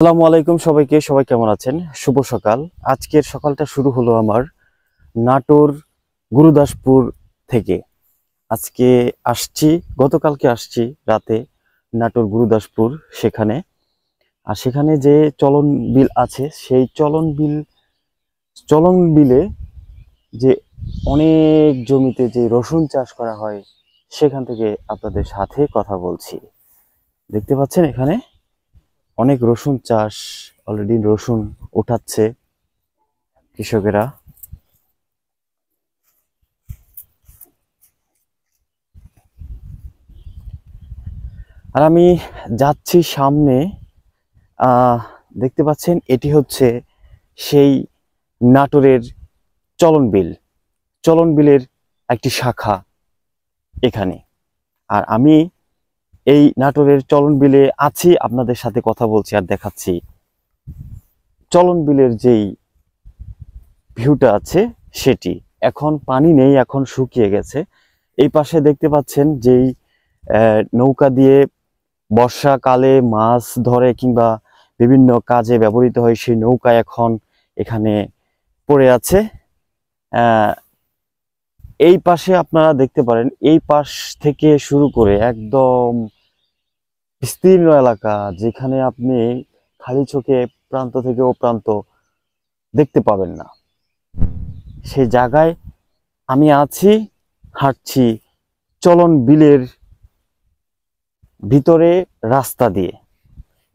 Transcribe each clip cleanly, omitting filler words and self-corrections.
আসসালামু আলাইকুম সবাইকে। সবাই কেমন আছেন? শুভ সকাল। আজকের সকালটা শুরু হলো আমার নাটোর গুরুদাসপুর থেকে। আজকে আসছি, গতকালকে আসছি রাতে নাটোর গুরুদাসপুর সেখানে। আর সেখানে যে চলন বিল আছে সেই চলন বিলে যে অনেক জমিতে যে রসুন চাষ করা হয় সেখান থেকে আপনাদের সাথে কথা বলছি। দেখতে পাচ্ছেন এখানে অনেক রসুন চাষ, অলরেডি রসুন উঠাচ্ছে কৃষকেরা। আর আমি যাচ্ছি সামনে, দেখতে পাচ্ছেন এটি হচ্ছে সেই নাটোরের চলন বিল। চলন বিলের একটি শাখা এখানে। আর আমি এই নাটোরের চলন বিলে আছি, আপনাদের সাথে কথা বলছি আর দেখাচ্ছি চলন বিলের যেই ভিউটা আছে সেটি। এখন পানি নেই, এখন শুকিয়ে গেছে। এই পাশে দেখতে পাচ্ছেন যেই নৌকা দিয়ে বর্ষাকালে মাছ ধরে কিংবা বিভিন্ন কাজে ব্যবহৃত হয় সেই নৌকা এখন এখানে পড়ে আছে। এই পাশে আপনারা দেখতে পারেন, এই পাশ থেকে শুরু করে একদম বিস্তীর্ণ এলাকা, যেখানে আপনি খালি চোখে প্রান্ত থেকে ও প্রান্ত দেখতে পাবেন না, সেই জায়গায় আমি আছি, হাঁটছি চলন বিলের ভিতরে রাস্তা দিয়ে।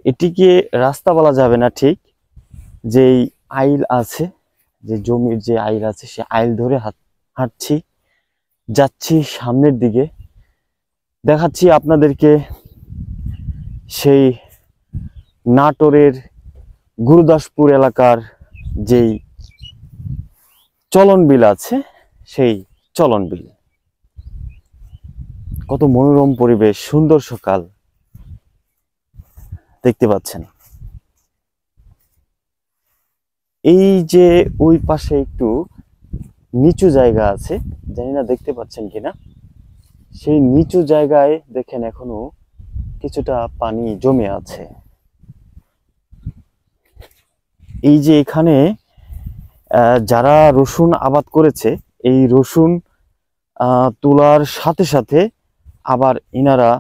এটিকে রাস্তা বলা যাবে না, ঠিক যেই আইল আছে, যে জমির যে আইল আছে সে আইল ধরে হাঁটছি, যাচ্ছি সামনের দিকে। দেখাচ্ছি আপনাদেরকে সেই নাটোরের গুরুদাসপুর এলাকার যেই চলন বিল আছে সেই চলন বিল। কত মনোরম পরিবেশ, সুন্দর সকাল দেখতে পাচ্ছেন। এই যে ওই পাশে একটু নিচু জায়গা আছে, জানি না দেখতে পাচ্ছেন কিনা, সেই নিচু জায়গায় দেখেন এখনো কিছুটা পানি জমে আছে। এই যে এখানে যারা রসুন আবাদ করেছে, এই রসুন তোলার সাথে সাথে আবার ইনারা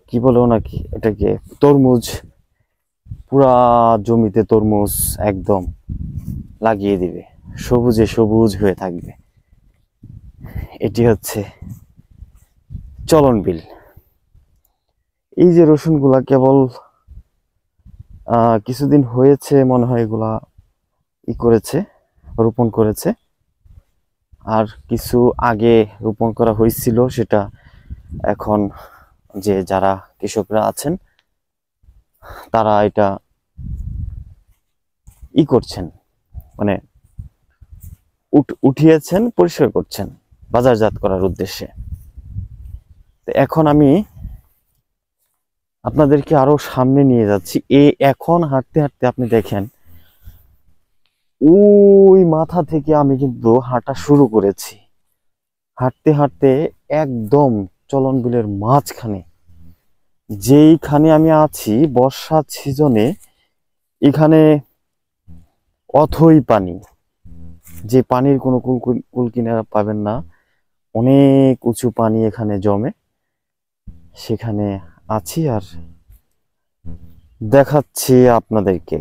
কি বলে নাকি এটাকে, তরমুজ, পুরা জমিতে তরমুজ একদম লাগিয়ে দিবে, সবুজে সবুজ হয়ে থাকবে। এটি হচ্ছে চলন বিল। এই যে রসুনগুলা কেবল কিছুদিন হয়েছে মনে হয় এগুলা করেছে, রোপণ করেছে। আর কিছু আগে রোপণ করা হয়েছিল, সেটা এখন যে যারা কৃষকরা আছেন তারা এটা করছেন, মানে উঠিয়েছেন, পরিষ্কার করছেন বাজারজাত করার উদ্দেশ্যে। তো এখন আমি আপনাদেরকে আরো সামনে নিয়ে যাচ্ছি। এখন হাঁটতে হাঁটতে আপনি দেখেন ওই মাথা থেকে আমি কিন্তু হাঁটা শুরু করেছি। হাঁটতে হাঁটতে একদম চলন বিলের মাঝখানে, যেইখানে আমি আছি বর্ষা সিজনে, এখানে অথই পানি, যে পানির কোনো কুল কিনারা পাবেন না, অনেক উঁচু পানি এখানে জমে। সেখানে আছি আর দেখাচ্ছি আপনাদেরকে।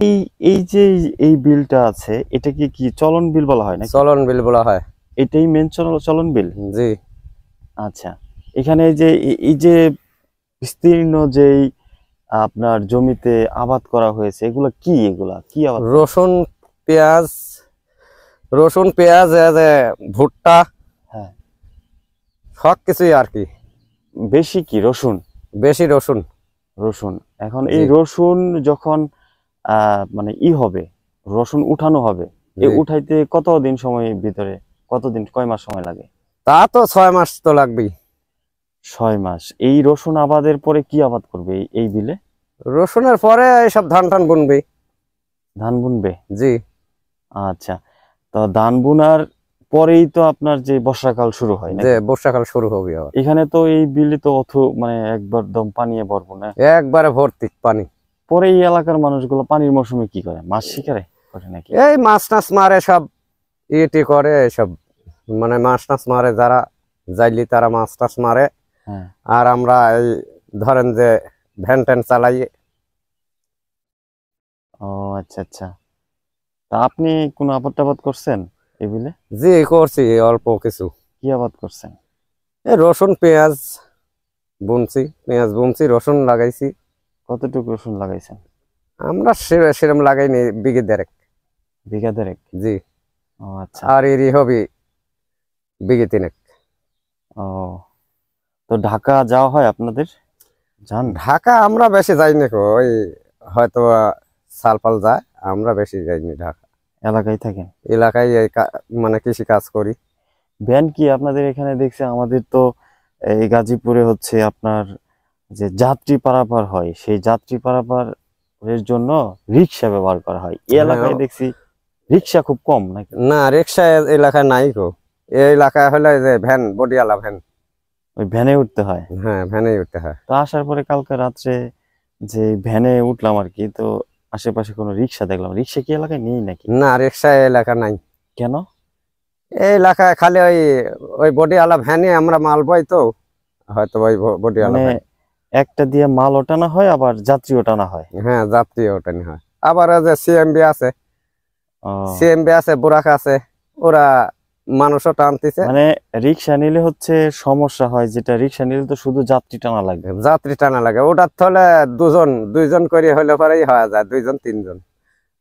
এই যে এই বিলটা আছে, এটাকে কি চলন বিল বলা হয় না? চলন বিল বলা হয়। এটাই মেন চলন বিল। জি, আচ্ছা, এখানে যে এই যে বিস্তীর্ণ যেই আপনার জমিতে আবাদ করা হয়েছে, এগুলা কি আবাদ? রসুন, পেঁয়াজ, ভুট্টা, হ্যাঁ, সব কিছুই আর কি। বেশি কি রসুন? বেশি রসুন। রসুন। এখন এই রসুন যখন মানে হবে, রসুন উঠানো হবে, এই উঠাইতে কতদিন সময় ভিতরে, কতদিন, কয় মাস সময় লাগে? তা তো 6 মাস তো লাগবেই। 6 মাস। এই রসুন আবাদের পরে কি আবাদ করবে এই বিলে? রসুনের পরে এইসব ধান টান বুনবে। ধান বুনবে? জি। আচ্ছা, তো ধান বুনার পরেই তো আপনার যে বর্ষাকাল শুরু হয় না? যে বর্ষাকাল শুরু হবে আবার। এখানে তো এই বিলে তো মানে একদম পানিয়ে ভরপুর না? একবারে ভর্তি পানি। পরে এই এলাকার মানুষগুলো পানির মৌসুমে কি করে, মাছ শিকারে করে নাকি? এই মাছ টাছ মারে সব, ইটি করে সব, মানে মাছ টাছ মারে যারা যাইলি তারা মাছ টাছ মারে। হ্যাঁ। আর আমরা এই ধরেন যে ভ্যান ট্যান চালাই। ও আচ্ছা আচ্ছা। তা আপনি কোনো আবাদ টাবাদ করছেন এই বিলে? জি করছি অল্প কিছু। কি আবাদ করছেন? এই রসুন পেঁয়াজ বুনছি, রসুন লাগাইছি। কতটুকু রসুন লাগাইছেন? আমরা সেরম লাগাইনি, বিঘে দেড়েক। বিঘা দেড়েক? জি। ও আচ্ছা। আর এরই হবি বিঘে তিনেক। ও, তো ঢাকা যাওয়া হয় আপনাদের? যান? ঢাকা আমরা বেশি যাইনি গো, ওই হয়তো সালপাল যায়, আমরা বেশি যাইনি ঢাকা। এলাকায় থাকেন? এলাকায় মানে কৃষি কাজ করি। ভ্যান কি আপনাদের এখানে দেখছে? আমাদের তো এই গাজীপুরে হচ্ছে আপনার যে যাত্রী পারাপার হয়, সেই যাত্রী পারাপারের জন্য রিক্সা ব্যবহার করা হয়। এই এলাকায় দেখছি রিক্সা খুব কম নাকি? না, রিক্সা এলাকায় নাই গো। এই এলাকায় হলে যে ভ্যান, বডিওয়ালা ভ্যান। ওই ভ্যানে উঠতে হয়? হ্যাঁ, ভ্যানেই উঠতে হয়। তো আসার পরে কালকে রাত্রে যে ভ্যানে উঠলাম আর কি, তো আশেপাশে কোনো রিক্সা দেখলাম। রিক্সা কি এলাকায় নেই নাকি? না, রিক্সা এলাকা নাই। কেন? এই এলাকায় খালি ওই বডিওয়ালা ভ্যানে আমরা মাল বই, তো হয়তো ওই বডিওয়ালা মানে ভ্যান। একটা দিয়ে মাল ওঠানো হয় আবার যাত্রী ওঠানো হয়? হ্যাঁ, যাত্রী ওঠানি হয়। আবার ওই যে সিএমবি আছে, বুরাক আছে, ওরা মানুষও টানতেছে। মানে রিক্সা নিলে হচ্ছে সমস্যা হয়, যেটা রিক্সা নিলে তো শুধু যাত্রী টানা লাগবে। যাত্রী টানা লাগে, ওটার হলে দুইজন করে হলে পরেই হয়ে যায়, 2 জন 3 জন।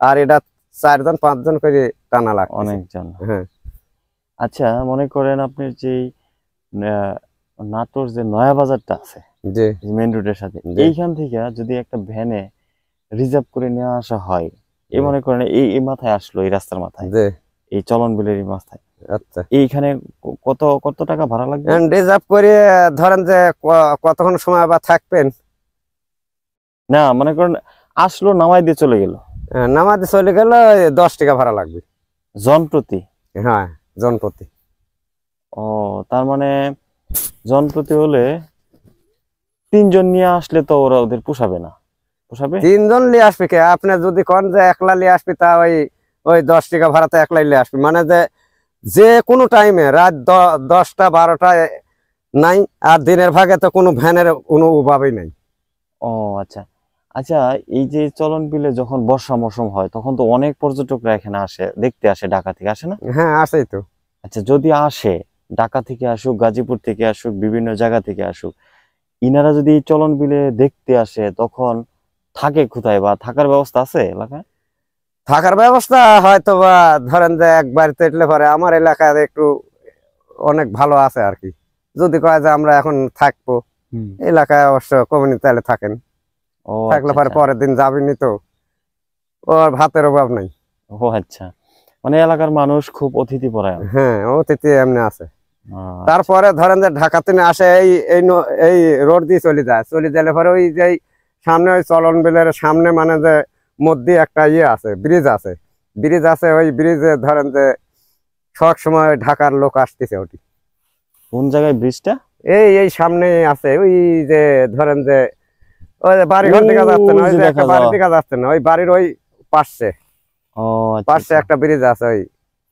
আর এটা 4 জন 5 জন করে টানা লাগে অনেকজন। হ্যাঁ। আচ্ছা, মনে করেন আপনার যে নাটোর যে নয়া বাজারটা আছে জি, মেইন রোডের সাথে, এইখান থেকে যদি একটা ভ্যানে রিজার্ভ করে নিয়ে আসা হয়, এই মনে করেন এই মাথায় আসলো, এই রাস্তার মাথায়, এই চলন বিলের এই মাথায়, আচ্ছা, এইখানে কত কত টাকা ভাড়া লাগবে? রিজার্ভ করে ধরেন যে কতক্ষণ সময় আবার থাকবেন? না, মনে করেন আসলো, নামাই দিয়ে চলে গেল, নামাতে চলে গেল, 10 টাকা ভাড়া লাগবে জন প্রতি? হ্যাঁ, জন প্রতি। ও, তার মানে জন প্রতি হলে 3 জন নিয়ে আসলে তো ওদের পোষাবে না? পোষাবে? 3 জন নিয়ে আসবে কে? আপনি যদি কোন যে একলা নিয়ে আসবে, তা ওই 10 টাকা ভাড়াতে একলাই নিয়ে আসবে। মানে যে কোনো টাইমে, রাত 10টা 12টায় নাই, আর দিনের ভাগে তো কোনো ভ্যানের কোনো অভাবই নাই। ও আচ্ছা আচ্ছা। এই যে চলন বিলে যখন বর্ষা মৌসুম হয়, তখন তো অনেক পর্যটকরা এখানে আসে, দেখতে আসে, ঢাকা থেকে আসে না? হ্যাঁ, আসেই তো। আচ্ছা, যদি আসে, ঢাকা থেকে আসুক, গাজীপুর থেকে আসুক, বিভিন্ন জায়গা থেকে আসুক, ইনারা যদি এই চলন বিলে দেখতে আসে, তখন থাকে কোথায়, বা থাকার ব্যবস্থা আছে এলাকায়? থাকার ব্যবস্থা হয়তো বা ধরেন যে একবার তেটলে পরে আমার এলাকায় একটু অনেক ভালো আছে আর কি। যদি কয় যে আমরা এখন থাকবো এলাকায়, অবশ্য কমিউনিটি তাহলে থাকেন। ও থাকলে পরে পরের দিন যাবেনি, তো ওর ভাতের অভাব নাই। ও আচ্ছা, মানে এলাকার মানুষ খুব অতিথি পরায়ণ। হ্যাঁ, অতিথি এমনি আছে। তারপরে ধরেন যে ঢাকা থেকে আসে, এই রোড দিয়ে চলে গেলে পরে ওই যে সামনে ওই চলন বিলের সামনে, মানে যে মধ্যে একটা আছে, ব্রিজ আছে, ওই ব্রিজে ধরেন যে সব সময় ঢাকার লোক আসতেছে। ওটি কোন জায়গায় ব্রিজটা? এই সামনে আছে, ওই যে ধরেন যে ওই যে বাড়িঘর দেখা যাচ্ছে না, ওই যে একটা বাড়ি দেখা যাচ্ছে না, ওই বাড়ির ওই পাশে। ও পাশে একটা ব্রিজ আছে, ওই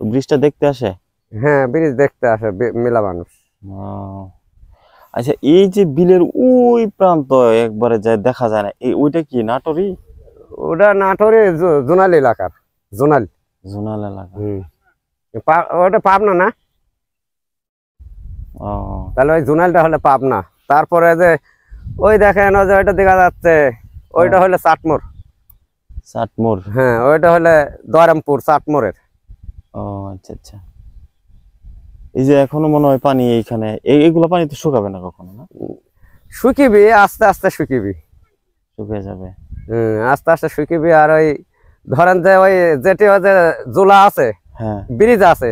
ব্রিজটা দেখতে আসে? হ্যাঁ, ব্রিজ দেখতে আসে মেলা মানুষ। আচ্ছা, এই যে বিলের ওই প্রান্ত একবারে যায় দেখা যায় না, ওইটা কি নাটোরই? ওটা নাটোরে জোনাল এলাকার। জোনাল এলাকা? ওটা পাবনা না? তাহলে ওই জোনালটা হলে পাবনা। তারপরে যে ওই দেখেন, ওই যে ওইটা দেখা যাচ্ছে, ওইটা হলে চাটমোর। হ্যাঁ, ওইটা হলে দয়রামপুর চাটমোরের। ও আচ্ছা আচ্ছা। এই যে এখনো মনে হয় পানি এইখানে, এইগুলো পানি তো শুকাবে না কখনো? না, শুকিবি, আস্তে আস্তে শুকিয়ে যাবে। আস্তে আস্তে শুকিবি। আর ওই ধরেন যে ওই যেটি যে জোলা আছে, ব্রিজ আছে,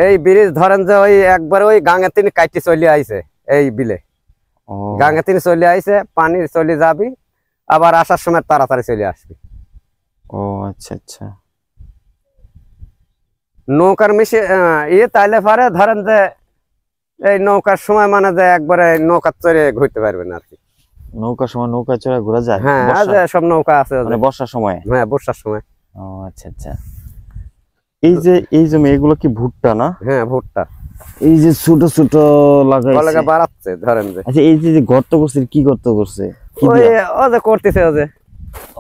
এই ব্রিজ ধরেন যে ওই একবার ওই গাঙে তিনি কাটি চলে আইছে, এই বিলে গাঙে তিনি চলে আইছে, পানি চলে যাবি, আবার আসার সময় তাড়াতাড়ি চলে আসবি। ও আচ্ছা আচ্ছা। নৌকার মিশে তাইলে পারে ধরেন যে এই নৌকার সময়, মানে যে একবারে নৌকার চড়ে ঘুরতে পারবেন আর কি। নৌকার সময় নৌকা চড়ে ঘোরা যায়? হ্যাঁ সব নৌকা আছে মানে বর্ষার সময়? হ্যাঁ বর্ষার সময়। ও আচ্ছা আচ্ছা। এই জমি এগুলো কি ভুট্টা না? হ্যাঁ ভুট্টা। এই যে ছোট ছোট লাগাইছে বাড়াচ্ছে ধরেন যে। আচ্ছা এই যে গর্ত করছে, কি গর্ত করছে? ওই ও যে করতেছে ও যে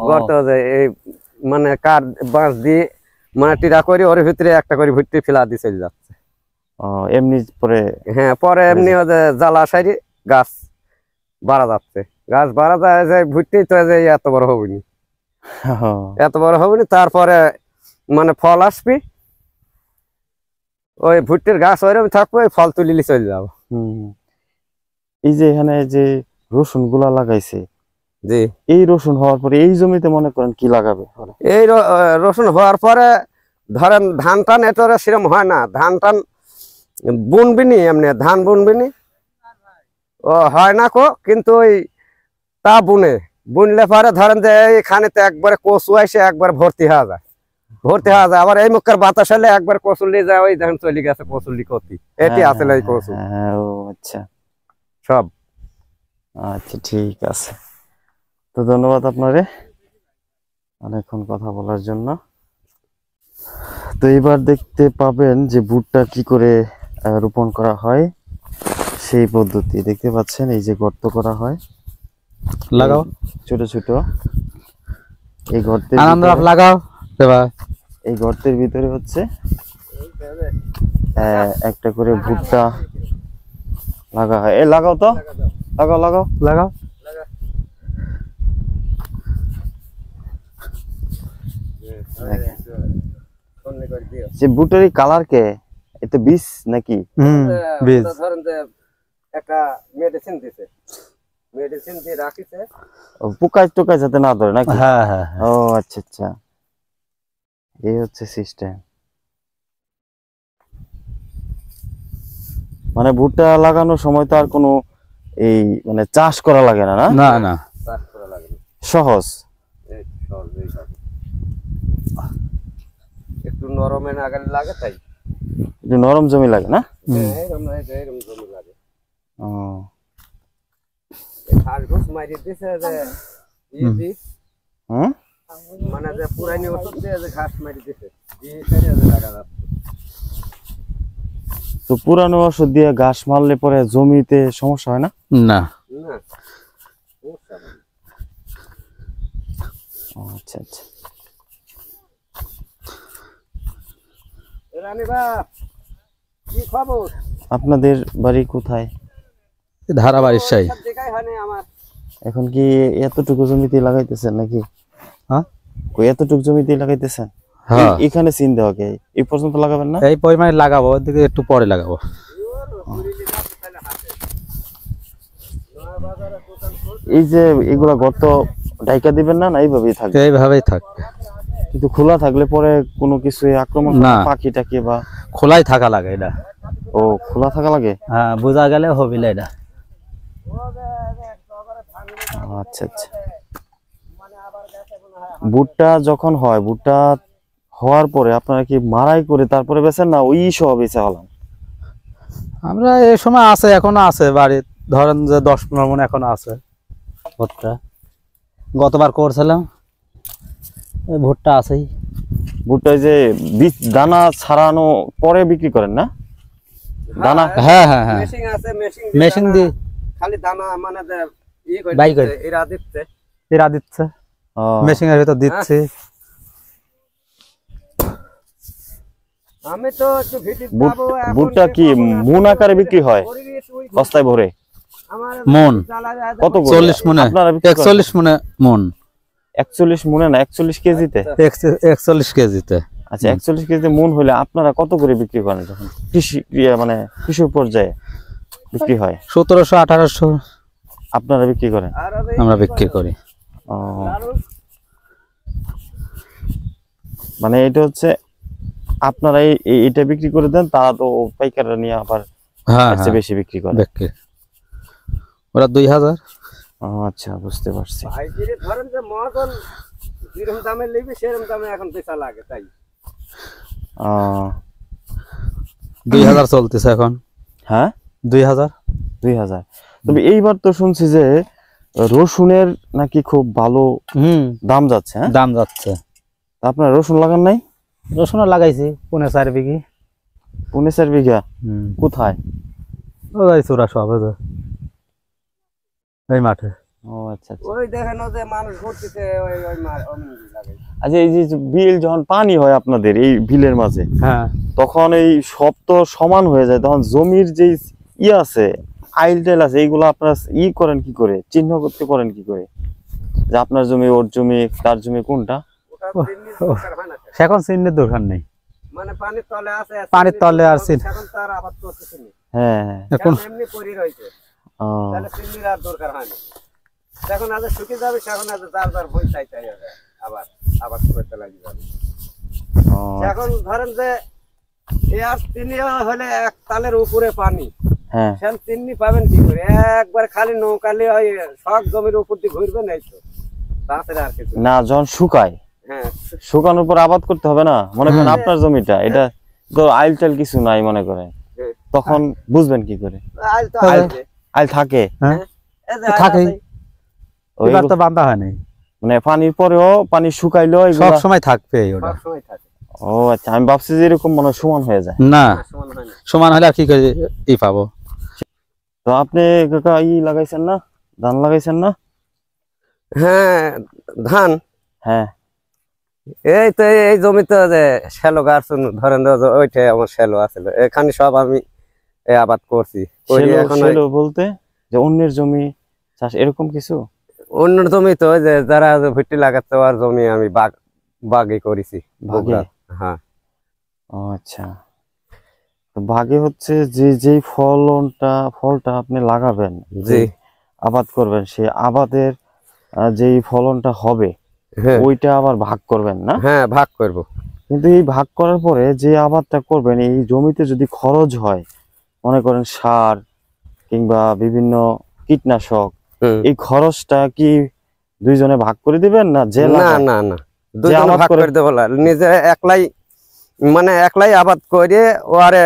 গর্ত, যে এই মানে কাঠ বাঁশ দিয়ে মানে টিরা করে ওর ভিতরে একটা করে ভুট্টি ফেলা দিয়ে চলে যাচ্ছে। এমনি পরে? হ্যাঁ পরে এমনি ও যে জ্বালা সাইডে গাছ বাড়া যাচ্ছে, গাছ বাড়া যায় যে ভুট্টি তো যে এত বড় হবেনি, এত বড় হবেনি। তারপরে মানে ফল আসবি, ওই ভুট্টির গাছ ওইরকম থাকবে, ওই ফল তুলিলে চলে যাবো। এই যে এখানে যে রসুন গুলা লাগাইছে, জি এই রসুন হওয়ার পরে এই জমিতে মনে করেন কি লাগাবে? এই রসুন হওয়ার পরে ধরেন ধান টান এটা সেরকম হয় না, ধান টান বুনবিনি, এমনি ধান বুনবিনি ও হয় না কো, কিন্তু ওই তা বুনলে পরে ধরেন যে এইখানে তো একবারে কচু আসে একবার ভর্তি হয়ে যায়, আবার এই মুখের বাতাস হলে একবার কচুলি যায়, ওই ধান চলে গেছে কচুলি কতি, এটি আসলে এই কচু। ও আচ্ছা সব আচ্ছা ঠিক আছে। তো ধন্যবাদ আপনারে অনেকক্ষণ কথা বলার জন্য। তো এবার দেখতে পাবেন যে ভুট্টা কি করে রোপণ করা হয় সেই পদ্ধতি দেখতে পাচ্ছেন। এই যে গর্ত করা হয়, লাগাও ছোট ছোট, এই গর্তের লাগাও, এই গর্তের ভিতরে হচ্ছে একটা করে ভুট্টা লাগা হয়। এই লাগাও তো, লাগাও লাগাও লাগাও। যে ভুট্টার কালার কে, এটা বীজ নাকি? বীজ। ধরেন যে একটা মেডিসিন দিছে, মেডিসিন দিয়ে রাখিছে পোকায় টোকায় যাতে না ধরে নাকি? হ্যাঁ হ্যাঁ। ও আচ্ছা আচ্ছা, এই হচ্ছে সিস্টেম। মানে ভুট্টা লাগানোর সময় তো আর কোনো এই মানে চাষ করা লাগে না? না না না, চাষ করা লাগে না, সহজ। একটু নরমে নাগালে লাগে, তাই একটু নরম জমি লাগে না? এরকম জমি লাগে। ও ঘাস ঘুষ মারি দিছে যে ইজি, মানে যে পুরানি ওষুধ দিয়ে যে ঘাস মারি দিছে, লাগা যাচ্ছে। তো পুরানো ওষুধ দিয়ে ঘাস মারলে পরে জমিতে সমস্যা হয় না? না না। আচ্ছা আচ্ছা। কি খবর? আপনাদের বাড়ি কোথায়? ধারাবাড়ির সাই। এখন কি এতটুকু জমিতে লাগাইতেছেন নাকি? হ্যাঁ এতটুকু জমিতে লাগাইতেছেন? হ্যাঁ। এখানে সিন দেওয়া কে, এই পর্যন্ত লাগাবেন না? এই পরিমাণে লাগাবো, ওদিকে একটু পরে লাগাবো। এই যে এগুলা গর্ত ঢাইকা দিবেন না, এইভাবেই থাকবে? এইভাবেই থাকবে, কিন্তু খোলা থাকলে পরে কোনো কিছু আক্রমণ না, পাখি টাকি বা? খোলাই থাকা লাগে এটা। ও খোলা থাকা লাগে? হ্যাঁ বোঝা গেলে হবিলে এটা। আচ্ছা আচ্ছা। ভুট্টা যখন হয়, ভুট্টা হওয়ার পরে আপনারা কি মারাই করে তারপরে বেচেন না ওই সহ বেচা হলাম? আমরা এই সময় আছে, এখনো আছে বাড়ি, ধরেন যে 10-15 মণ এখনো আছে ভুট্টা। গতবার করছিলাম, ভুট্টা আছেই। ভুট্টা যে বীজ দানা ছাড়ানো পরে বিক্রি করেন না? দানা? হ্যাঁ হ্যাঁ হ্যাঁ, মেশিন আছে, মেশিন দিয়ে খালি দানা মানে বাই করে এরা দিচ্ছে, মেশিনের ভিতর দিচ্ছে। আমি তো একটু ভিজিট যাবো। ভুট্টা কি মন আকারে বিক্রি হয় বস্তায় ভরে? মন কত? 40 মনে, 41 মনে মন। 41 মনে না, 41 কেজিতে? 41 কেজিতে। আচ্ছা 41 কেজিতে মন হলে আপনারা কত করে বিক্রি করেন যখন কৃষি মানে কৃষি পর্যায়ে বিক্রি হয়? 1700-1800 আপনারা বিক্রি করেন? আমরা বিক্রি করি। মানে এটা হচ্ছে আপনারা এটা বিক্রি করে দেন, তারা তো পাইকাররা নিয়ে আবার বেশি বিক্রি করে? ওরা 2000। আচ্ছা বুঝতে পারছি। ধরেন যে মহাজন যেরকম দামে নেবে সেরকম দামে এখন বেচা লাগে, তাই 2000 চলতেছে এখন। হ্যাঁ 2000। তবে এইবার তো শুনছি যে রসুনের নাকি খুব ভালো দাম যাচ্ছে, হ্যাঁ দাম যাচ্ছে। আপনার রসুন লাগান নাই? রসুনও লাগাইছি 4.5 বিঘি। 4.5 বিঘা? কোথায়? ওই চূড়া সব এই মাঠে। ও আচ্ছা আচ্ছা। ওই দেখেন যে মানুষ ঘুরতেছে ওই ওই লাগাই। আচ্ছা, এই যে বিল যখন পানি হয় আপনাদের এই বিলের মাঝে, হ্যাঁ, তখন এই সব তো সমান হয়ে যায়, তখন জমির যে আছে আইল টাইল আছে এইগুলো আপনারা করেন কি করে, চিহ্ন করতে করেন কি করে যে আপনার জমি ওর জমি তার জমি কোনটা? এখন চিহ্নের দরকার নেই, মানে পানির তলে আছে, পানির তলে আর চিহ্ন। এখন তার আবাদ করতেছে না। হ্যাঁ, এখন এমনি পড়ি রয়েছে, তাহলে চিহ্নের আর দরকার হয় না। এখন আজ শুকিয়ে যাবে, এখন আজ যার যার বই চাইতে হবে, আবার আবাদ করতে লাগি যাবে। এখন ধরেন যে আর তিনি হলে এক তালের উপরে পানি, হ্যাঁ সেখানে তিনি পাবেন কি করে? একবার খালি নৌকালি ওই সব জমির উপর দিয়ে ঘুরবে নাই তো, তাছাড়া আর কিছু না। যখন শুকায়, হ্যাঁ শুকানোর পর আবাদ করতে হবে না, মনে করেন আপনার জমিটা এটা তো আইল টাইল কিছু নাই মনে করেন, তখন বুঝবেন কি করে? আইল তো আছে, আইল থাকে, হ্যাঁ এই যে থাকে, আছে, এবার তো বাঁধা হয় নাই, মানে পানির পরেও পানি শুকাইলেও সব এগুলা সময় থাকবে ওটা। সব সময় থাকে। ও আচ্ছা, আমি ভাবছি যে এরকম মনে হয় সমান হয়ে যায়। না, সমান হয় না। সমান হলে আর কি করে পাবো। তো আপনি কাকা লাগাইছেন না, ধান লাগাইছেন না? হ্যাঁ, ধান, হ্যাঁ, এই তো এই জমিতে যে শ্যালো গাছ ধরেন ওইটাই আমার শ্যালো আছিল, এখানে সব আমি এই আবাদ করছি। এখন সেলো বলতে যে অন্যের জমি চাষ এরকম কিছু? অন্য জমি তো ওই যে যারা ভিটি লাগাচ্ছে ওর জমি আমি বাগে করেছি। ভাগে? হ্যাঁ। ও আচ্ছা, তো ভাগে হচ্ছে যে যেই ফলটা আপনি লাগাবেন, জি, আবাদ করবেন, সেই আবাদের যেই ফলনটা হবে হ্যাঁ ওইটা আবার ভাগ করবেন না? হ্যাঁ, ভাগ করব। কিন্তু এই ভাগ করার পরে যে আবাদটা করবেন এই জমিতে যদি খরচ হয়, মনে করেন সার কিংবা বিভিন্ন কীটনাশক, এই খরচটা কি দুইজনে ভাগ করে দিবেন না যে না লাগায়? না না, দুইজনে আবাদ ভাগ করে দেবো না, নিজে একলাই, মানে একলাই আবাদ করে ওরে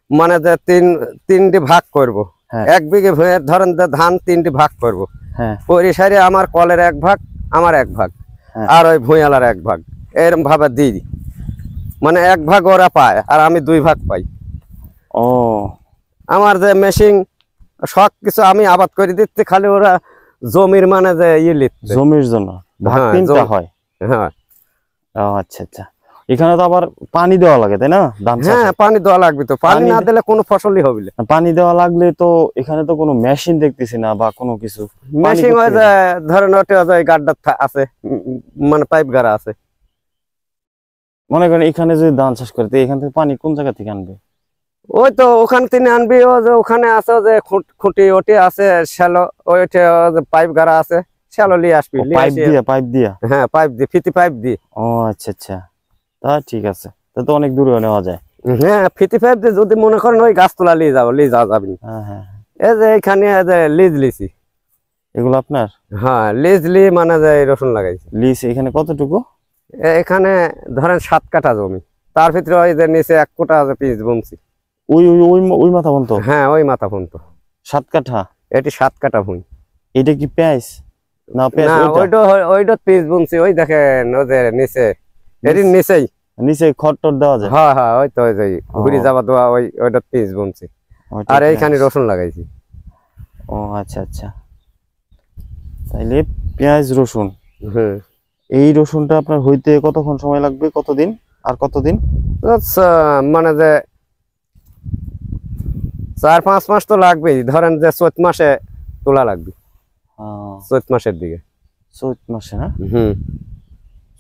মানে যে তিনটি ভাগ করব। হ্যাঁ। 1 বিঘে ভূমির ধরেন যে ধান 3টি ভাগ করব। হ্যাঁ পরিসারে আমার কলের 1 ভাগ, আমার 1 ভাগ, হ্যাঁ। আর ওই ভুঁইয়ালার 1 ভাগ, এরকম ভাবে দিই। মানে 1 ভাগ ওরা পায় আর আমি 2 ভাগ পাই। ও আমার যে মেশিন সব কিছু আমি আবাদ করে দিচ্ছি, খালি ওরা জমির মানে যে লিখছে। জমির জন্য ভাগ হ্যাঁ, তিনটা হয়? হ্যাঁ ও আচ্ছা আচ্ছা। এখানে তো আবার পানি দেওয়া লাগে তাই না ধান চাষে? হ্যাঁ, পানি দেওয়া লাগবে তো, পানি না দিলে কোনো ফসলই হবে না। পানি দেওয়া লাগলে তো এখানে তো কোনো মেশিন দেখতেছি না বা কোনো কিছু। মেশিন ওই যে ধরেন ওটা ওই গাড্ডা আছে, মানে পাইপ গাড়া আছে। মনে করেন এখানে যদি ধান চাষ করে তো এখান থেকে পানি কোন জায়গা থেকে আনবে? ওই তো ওখান থেকে আনবি, ও যে ওখানে আছে যে খুঁটি ওটি আছে, শ্যালো ওইটা পাইপ গাড়া আছে, শ্যালো নিয়ে আসবি। পাইপ দিয়া? হ্যাঁ, পাইপ দিয়ে, ফিতি পাইপ দিয়ে। ও আচ্ছা আচ্ছা, তা ঠিক আছে, তা তো অনেক দূরে নেওয়া যায়। হ্যাঁ, ফিতি পাইপ দিয়ে যদি মনে করেন ওই গাছ তোলা নিয়ে যাওয়া যাবে। হ্যাঁ হ্যাঁ। এই যে এখানে লিজ লিছি। এগুলো আপনার? হ্যাঁ, লিজ মানে যে রসুন লাগাইছি। লিজ এখানে কতটুকু? এখানে ধরেন 7 কাঠা জমি, তার ভিতরে ওই যে নিচে 1 কোটা পিস বুনছি। ওই ওই ওই ওই মাথা পর্যন্ত? হ্যাঁ, ওই মাথা পর্যন্ত। 7 কাঠা? এটি 7 কাঠা ভূমি। এটা কি পেঁয়াজ না? না, ওইটা পিস বুনছি, ওই দেখেন ওই যে নিচে, এটির নিচেই নিচে খড় দেওয়া যায়? হ্যাঁ হ্যাঁ, ওই তো ওই যে ঘুরি যাবা দেওয়া, ওইটা পিস বুনছি। আর এইখানে রসুন লাগাইছি। ও আচ্ছা আচ্ছা, তাইলে পেঁয়াজ রসুন। হ্যাঁ, এই রসুনটা আপনার হইতে কতক্ষণ সময় লাগবে, কতদিন আর কতদিন? মানে যে 4-5 মাস তো লাগবেই, ধরেন যে চৈত মাসে তোলা লাগবে। চৈত মাসের দিকে। চৈত মাসে? হ্যাঁ,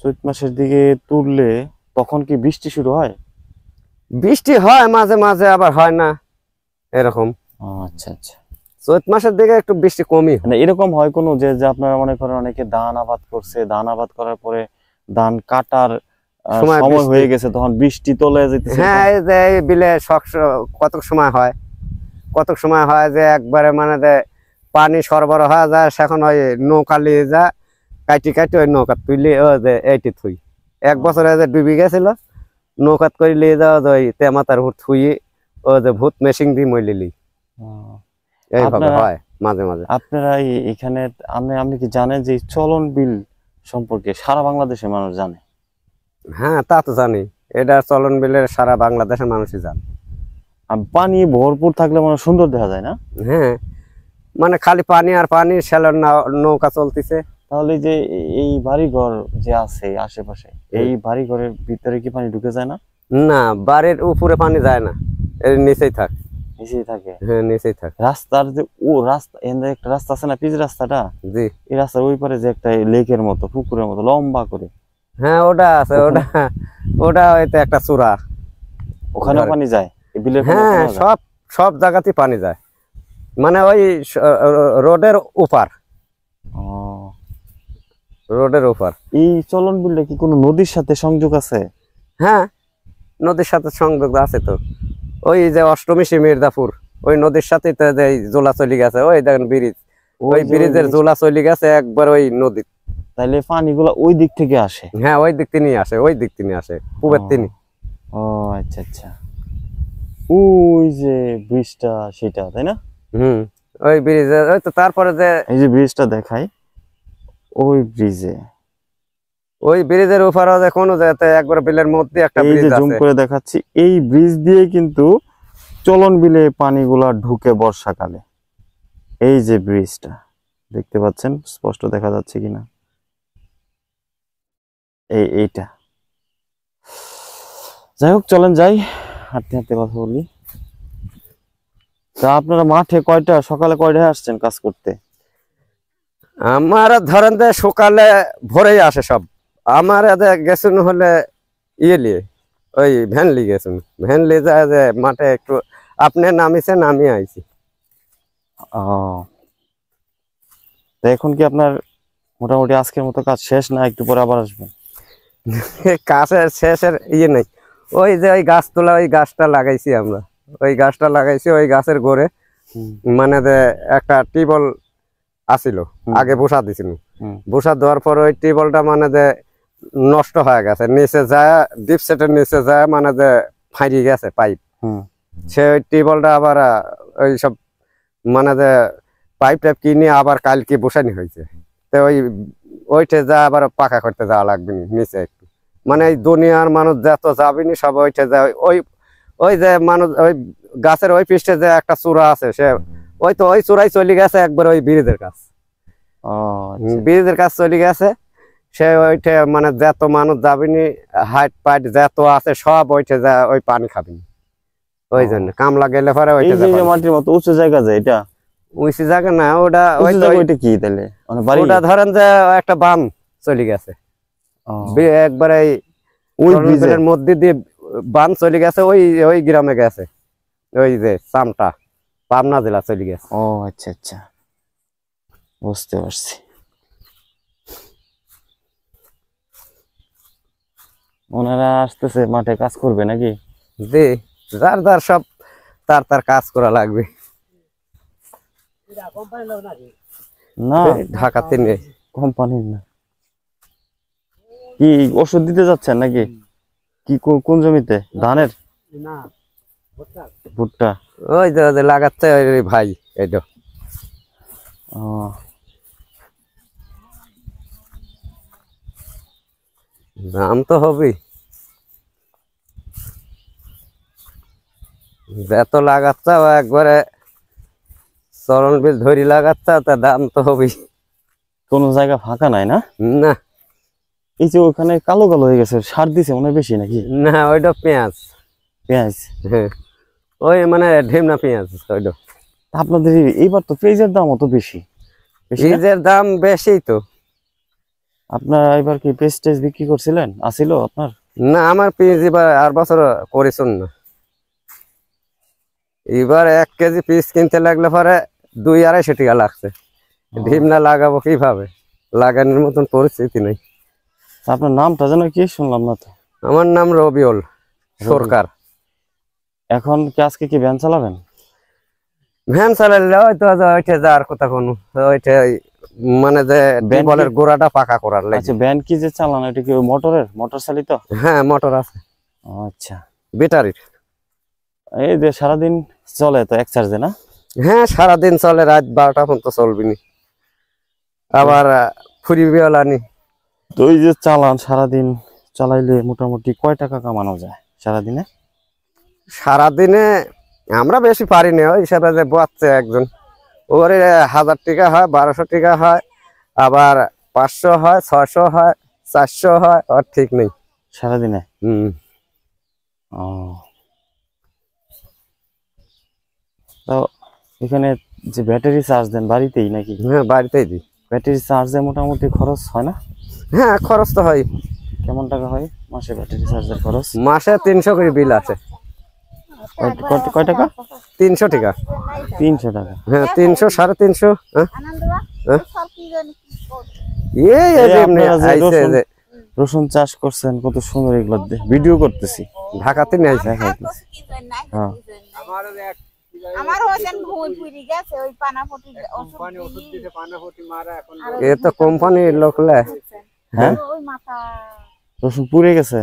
চৈত মাসের দিকে তুললে তখন কি বৃষ্টি শুরু হয়? বৃষ্টি হয় মাঝে মাঝে, আবার হয় না, এরকম। আচ্ছা আচ্ছা, চৈত মাসের দিকে একটু বৃষ্টি কমই। মানে এরকম হয় কোনো যে আপনারা মনে করেন অনেকে ধান আবাদ করছে, ধান আবাদ করার পরে ধান কাটার সময় হয়ে গেছে, তখন বৃষ্টি চলে যেতেছে? হ্যাঁ, এই যে বিলে কত সময় হয় যে একবারে মানে যে পানি সরবরাহ হয়ে যায়, সেখন ওই নৌকা নিয়ে যা কাটি ওই নৌকা তুলে ও যে এইটি থুই। 1 বছরে যে ডুবি গেছিল, নৌকাত করে নিয়ে যাওয়া ওই তেমাতার হুট থুই, ও যে ভূত মেশিন দিয়ে মই লিলি। এইভাবে হয় মাঝে মাঝে। আপনারা এখানে আপনি কি জানেন যে এই চলন বিল সম্পর্কে সারা বাংলাদেশের মানুষ জানে? হ্যাঁ তা তো জানি, এটা চলন বিলের সারা বাংলাদেশের মানুষই জানে। আর পানি ভরপুর থাকলে মানে সুন্দর দেখা যায় না? হ্যাঁ মানে খালি পানি আর পানি, সেলের নৌকা চলতেছে। তাহলে যে এই বাড়িঘর যে আছে আশেপাশে, এই বাড়িঘরের ভিতরে কি পানি ঢুকে যায় না? না, বাড়ির উপরে পানি যায় না, এর নিচেই থাকে। নিচেই থাকে? হ্যাঁ নিচেই থাকে। রাস্তার যে রাস্তা একটা রাস্তা আছে না, পিচ রাস্তাটা, জি এই রাস্তার ওই পারে যে একটা লেকের মতো পুকুরের মতো লম্বা করে, হ্যাঁ ওটা আছে, ওটা হয়তো একটা চূড়া, ওখানেও পানি যায় এই বিলের? হ্যাঁ সব জায়গাতেই পানি যায়, মানে ওই রোডের ওপার, রোডের ওপার। এই চলন বিলটা কি কোনো নদীর সাথে সংযোগ আছে? হ্যাঁ নদীর সাথে সংযোগ আছে তো, ওই যে অষ্টমী মির্জাপুর ওই নদীর সাথে তো যে জোলা চলে গেছে, ওই দেখেন ব্রিজ, ওই ব্রিজের জোলা চলে গেছে একবার ওই নদী। তাইলে পানিগুলো ওই দিক থেকে আসে? হ্যাঁ ওই দিক থেকে আসে, ওই দিক থেকে আসে, পূবের তিনি। ও আচ্ছা আচ্ছা, ওই যে ব্রিজটা সেটা, তাই না? ওই ব্রিজে, ওই তো তারপরে যে এই যে ব্রিজটা দেখাই, ওই ব্রিজে, ওই ব্রিজের উপরে যে কোনো যাতে একবার বিলের মধ্যে একটা ব্রিজ আছে, জুম করে দেখাচ্ছি, এই ব্রিজ দিয়ে কিন্তু চলন বিলে পানিগুলা ঢুকে বর্ষাকালে। এই যে ব্রিজটা দেখতে পাচ্ছেন, স্পষ্ট দেখা যাচ্ছে কিনা, এইটা। যাই হোক, চলেন যাই, হাঁটতে হাঁটতে কথা বলি। তা আপনারা মাঠে সকালে কয়টায় আসছেন কাজ করতে? আমার ধরেন যে সকালে ভোরেই আসে সব। আমার গেছুন হলে নিয়ে ওই ভ্যানলি গেছুন, ভ্যানলি যায় যে মাঠে একটু আপনি নামিছেন, আমি আইছি। এখন কি আপনার মোটামুটি আজকের মতো কাজ শেষ, না একটু পরে আবার আসবেন? কাজের শেষের নেই, ওই যে ওই গাছ তোলা, ওই গাছটা লাগাইছি আমরা, ওই গাছটা লাগাইছি, ওই গাছের গোড়ে মানে যে একটা টিউবওয়েল আসিল, আগে বসা দিছিল, বসা দেওয়ার পর ওই টিউবওয়েলটা মানে যে নষ্ট হয়ে গেছে, নিচে যায় ডিপ সেটের নিচে যায় মানে যে ফাঁড়ি গেছে পাইপ, সে ওই টিউবওয়েলটা আবার ওই সব মানে যে পাইপ টাইপ কিনে আবার কালকে বসানি হয়েছে। তো ওইটা যা আবার পাকা করতে যাওয়া লাগবে নিচে একটু, মানে এই দুনিয়ার মানুষ যত যাবিনি সব ওইটা যায়, ওই যে মানুষ ওই গাছের ওই পৃষ্ঠে যে একটা চূড়া আছে, সে ওই তো ওই চূড়াই চলে গেছে একবার ওই ব্রিজের কাছ, ব্রিজের কাছ চলে গেছে, সে ওইটা মানে যত মানুষ যাবিনি হাইট পাইট যত আছে সব ওইটা যা ওই পানি খাবিনি, ওই জন্য কামলা গেলে পরে ওইটা মাটির মতো উঁচু জায়গা যায়, এটা উঁচু জায়গা না, ওটা ওইটা কি তাহলে ওটা ধরেন যে একটা বান চলে গেছে একবারে ওই ব্রিজের মধ্যে দিয়ে বান চলে গেছে, ওই গ্রামে গেছে, ওই যে চামটা পাবনা জেলা চলে গেছে। ও আচ্ছা আচ্ছা, বুঝতে পারছি। ওনারা আসতেছে মাঠে কাজ করবে নাকি? জি, যার যার সব তার কাজ করা লাগবে। না ঢাকাতে নেই, কোম্পানির না। কি ওষুধ দিতে যাচ্ছেন নাকি? কি কোন জমিতে? ধানের? না ভুট্টা। ওই যে লাগাচ্ছে ওই ভাই, এইটা। দাম তো হবেই, যত লাগাচ্ছে একবারে চলন বিল ধরি লাগাচ্ছে, তা দাম তো হবেই। কোন জায়গা ফাঁকা নাই না? না। এই যে ওখানে কালো কালো হয়ে গেছে, সার দিছে মনে হয় বেশি নাকি? না ওইটা পেঁয়াজ। পেঁয়াজ? হ্যাঁ ওই মানে ঢেমনা পেঁয়াজ ওইটা। আপনাদের এইবার তো পেঁয়াজের দাম অত বেশি? পেঁয়াজের দাম বেশি তো। আপনার এবার কি পেঁয়াজ টেজ বিক্রি করছিলেন? আসিল আপনার? না আমার পেঁয়াজ এবার আর বছর করেছুন না, এবার 1 কেজি পিস কিনতে লাগলে পরে 2-250 টাকা লাগছে। ঢিমনা লাগাবো কিভাবে, লাগানোর মতন পরিস্থিতি নেই। আপনার নামটা যেন কি শুনলাম না তো? আমার নাম রবিউল সরকার। এখন কি আজকে কি ভ্যান চালাবেন? ভ্যান চালালে হয়তো ওইটা যাওয়ার কথা কোনো, ওইটা মানে যে বলের গোড়াটা পাকা করার লাগে। আচ্ছা, ভ্যান কি যে চালান এটা কি মোটর চালিত? হ্যাঁ মোটর আছে। আচ্ছা, ব্যাটারির। এই যে সারাদিন চলে তো এক চার্জে না? হ্যাঁ সারাদিন চলে, রাত 12টা পর্যন্ত চলবি নি, আবার ফুরিবিওলা নি। তো এই যে চালান সারাদিন চালাইলে মোটামুটি কয় টাকা কামানো যায় সারাদিনে? সারাদিনে আমরা বেশি পারি না, ওই হিসাবে যে বাচ্চা একজন ওরে 1000 টাকা হয়, 1200 টাকা হয়, আবার 500 হয়, 600 হয়, 400 হয়, আর ঠিক নেই সারাদিনে? হম। ও, তো এখানে যে ব্যাটারি চার্জ দেন বাড়িতেই নাকি? হ্যাঁ বাড়িতেই দিই। ব্যাটারি চার্জে মোটামুটি খরচ হয় না? হ্যাঁ খরচ তো হয়, কেমন টাকা হয় মাসে ব্যাটারি চার্জের খরচ? মাসে 300 করে বিল আছে। কয় টাকা? 300 টাকা। 300 টাকা? হ্যাঁ 300, 350। হ্যাঁ এই এই এমনি আপনারা যে আইছে যে রসুন চাষ করছেন কত সুন্দর, এগুলো ভিডিও করতেছি, ঢাকাতে নিয়ে আইছে। দেখাইতেছি। হ্যাঁ আমার ওজন ভুঁই পুরি গেছে ওই পানাপটি ওষুধ দিতে এ তো কোম্পানির লোকলে। হ্যাঁ ওই মাথা রসুন পুড়ে গেছে?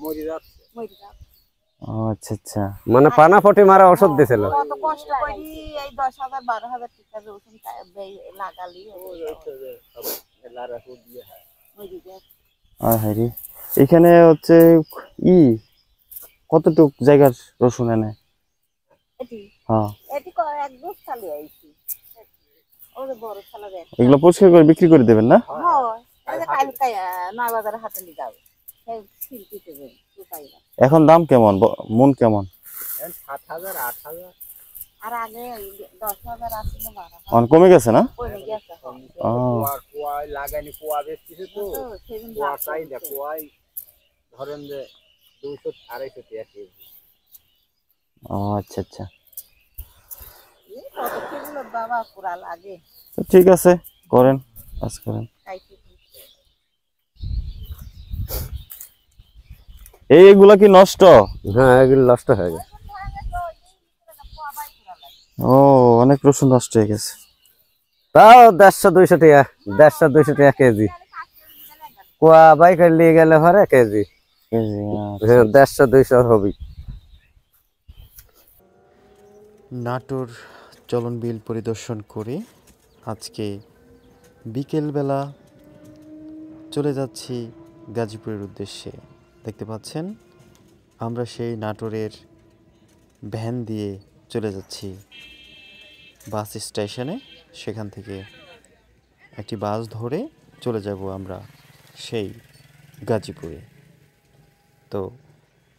মরে যাচ্ছে। ও আচ্ছা আচ্ছা। মানে পানাপটি মারা ওষুধ দিছিল। কত কষ্ট করি এই 10,000 12,000 টাকা রসুন লাগালি হ্যাঁ এখানে হচ্ছে ই কতটুক জায়গার রসুন এনে? এটি হ্যাঁ এটি এক বস্তালি আইছি ওরে বড় ছালা দেখ। এগুলো পরিষ্কার করে বিক্রি করে দেবেন না? হ্যাঁ এই যে কালকে নয় বাজারে হাটে নিয়ে যাবে সেই সিলকিতে যাবে উপায় না। এখন দাম কেমন, মন কেমন? 7,000 8,000। আর আগে 10,000 আসছিল 12,000 অন কমে গেছে না? কমে গেছে। ও কুয়া লাগানি কুয়া বেচতেছে তো, সেদিন কুয়া চাই না, কুয়াই ধরেন যে 200 250 টাকা কেজি। ও আচ্ছা আচ্ছা। কত কিলো বাবা পুরা লাগে। তো ঠিক আছে, করেন, কাজ করেন। এইগুলা কি নষ্ট? হ্যাঁ এগুলো নষ্ট হয়ে গেছে। ও অনেক রসুন নষ্ট হয়ে গেছে। তাও 150 200 টাকা, 150 200 টাকা কেজি। কুয়া বাইকে নিয়ে গেলে পরে কেজি হ্যাঁ 150 200 হবে। নাটোর চলন বিল পরিদর্শন করে আজকে বিকেলবেলা চলে যাচ্ছি গাজীপুরের উদ্দেশ্যে। দেখতে পাচ্ছেন আমরা সেই নাটোরের ভ্যান দিয়ে চলে যাচ্ছি বাস স্টেশনে, সেখান থেকে একটি বাস ধরে চলে যাব আমরা সেই গাজীপুরে। তো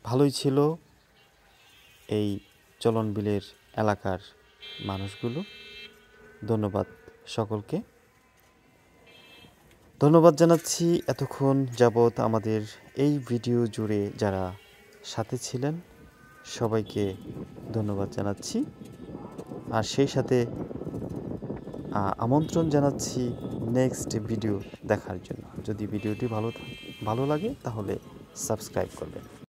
ভালোই ছিল এই চলন বিলের এলাকার মানুষগুলো। ধন্যবাদ সকলকে, ধন্যবাদ জানাচ্ছি এতক্ষণ যাবৎ আমাদের এই ভিডিও জুড়ে যারা সাথে ছিলেন সবাইকে ধন্যবাদ জানাচ্ছি। আর সেই সাথে আমন্ত্রণ জানাচ্ছি নেক্সট ভিডিও দেখার জন্য। যদি ভিডিওটি ভালো লাগে তাহলে সাবস্ক্রাইব করবেন।